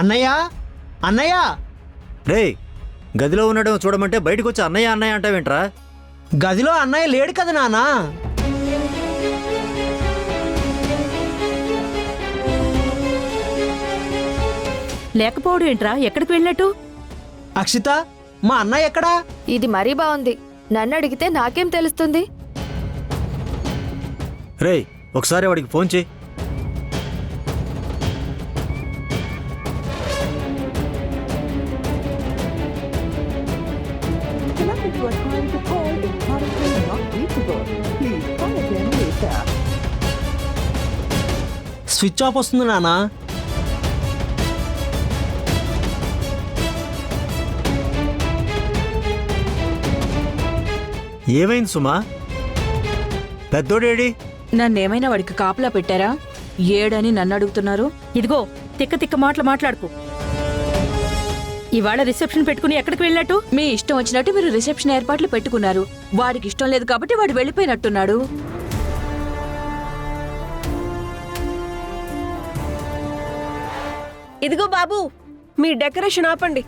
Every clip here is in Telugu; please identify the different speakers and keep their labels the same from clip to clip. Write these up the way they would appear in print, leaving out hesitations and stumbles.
Speaker 1: అన్నయ్య అన్నయ్య
Speaker 2: రే గదిలో ఉండడం చూడమంటే బయటకు వచ్చి అన్నయ్య అన్నయ్య అంటావేంట్రా?
Speaker 1: గదిలో అన్నయ్య లేడు కదా నాన్న.
Speaker 3: లేకపోవడం ఏంట్రా? ఎక్కడికి వెళ్ళినట్టు?
Speaker 1: అక్షిత, మా అన్నయ్య ఎక్కడా?
Speaker 4: ఇది మరీ బాగుంది. నన్ను అడిగితే నాకేం తెలుస్తుంది?
Speaker 2: రే ఒకసారి వాడికి ఫోన్ చేయి.
Speaker 1: స్విచ్ ఆఫ్ వస్తుంది నాన్న.
Speaker 2: ఏమైంది సుమా? పెద్దోడేడి?
Speaker 5: నన్నేమైనా వాడికి కాపలా పెట్టారా? ఏడని నన్ను అడుగుతున్నారు.
Speaker 3: ఇదిగో తిక్క తిక్క మాటలు మాట్లాడుకో. ఇవాళ రిసెప్షన్ పెట్టుకుని ఎక్కడికి వెళ్ళినట్టు?
Speaker 5: మీ ఇష్టం వచ్చినట్టు మీరు రిసెప్షన్ ఏర్పాట్లు పెట్టుకున్నారు. వాడికి ఇష్టం లేదు కాబట్టి వాడు వెళ్ళిపోయినట్టున్నాడు.
Speaker 6: ఇదిగో బాబు, మీ డెకరేషన్ ఆపండి.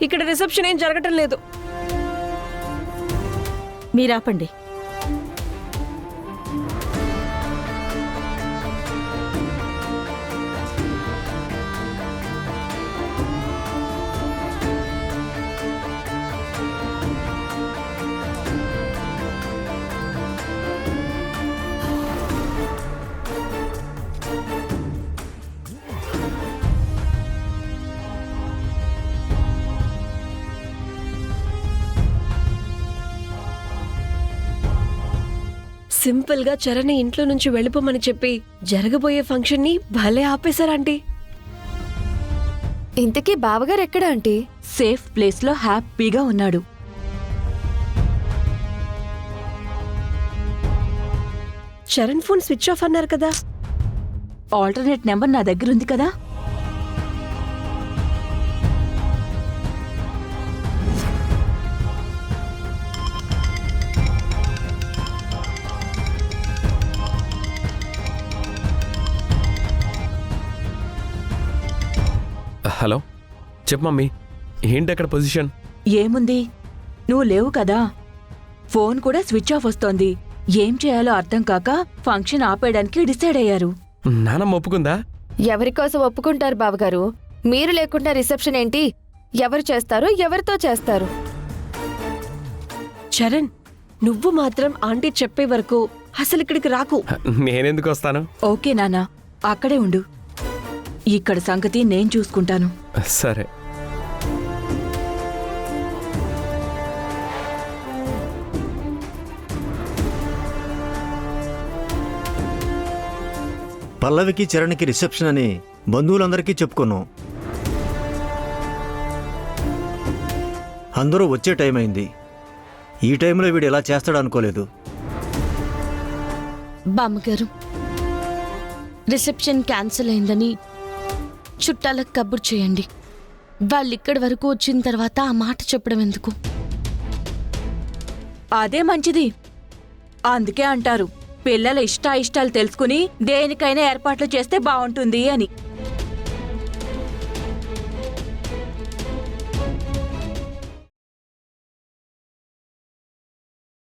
Speaker 6: ఇక్కడ రిసెప్షన్ ఏం జరగటం లేదు.
Speaker 3: మీరాపండి.
Speaker 6: సింపుల్ గా చరణ్ ఇంట్లో నుంచి వెళ్ళిపోమని చెప్పి జరగబోయే ఫంక్షన్ ని భలే ఆపేశారంటీ.
Speaker 4: ఇంతకీ బావగారు ఎక్కడ ఆంటీ?
Speaker 5: సేఫ్ ప్లేస్ లో హ్యాపీగా ఉన్నాడు.
Speaker 6: చరణ్ ఫోన్ స్విచ్ ఆఫ్ అన్నారు కదా.
Speaker 5: ఆల్టర్నేట్ నెంబర్ నా దగ్గర ఉంది కదా.
Speaker 7: హలో, చెప్పు మమ్మీ. ఏంటి అక్కడ పొజిషన్?
Speaker 5: ఏముంది, నువ్వు లేవు కదా. ఫోన్ కూడా స్విచ్ ఆఫ్ వస్తోంది. ఏం చేయాలో అర్థం కాక ఫంక్షన్ ఆపేయడానికి డిసైడ్ అయ్యారు.
Speaker 7: నానమ్మ ఒప్పుకుందా?
Speaker 4: ఎవరికోసం ఒప్పుకుంటారు బావగారు? మీరు లేకుండా రిసెప్షన్ ఏంటి? ఎవరు చేస్తారు? ఎవరితో చేస్తారు?
Speaker 6: చరణ్, నువ్వు మాత్రం ఆంటీ చెప్పే వరకు అసలు ఇక్కడికి రాకు.
Speaker 7: నేనెందుకు వస్తాను?
Speaker 5: ఓకే నాన్న, అక్కడే ఉండు. ఇక్కడ సంగతి నేను చూసుకుంటాను.
Speaker 7: సరే.
Speaker 2: పల్లవికి చరణ్కి రిసెప్షన్ అని బంధువులందరికీ చెప్పుకున్నాం. అందరూ వచ్చే టైం అయింది. ఈ టైంలో వీడు ఎలా చేస్తాడు అనుకోలేదు.
Speaker 8: బామ్మగారు, రిసెప్షన్ క్యాన్సిల్ అయిందని చుట్టాలకు కబుర్ చేయండి. వాళ్ళు ఇక్కడి వరకు వచ్చిన తర్వాత ఆ మాట చెప్పడం ఎందుకు?
Speaker 5: అదే మంచిది. అందుకే అంటారు, పిల్లల ఇష్టాయిష్టాలు తెలుసుకుని దేనికైనా ఏర్పాట్లు చేస్తే బాగుంటుంది అని.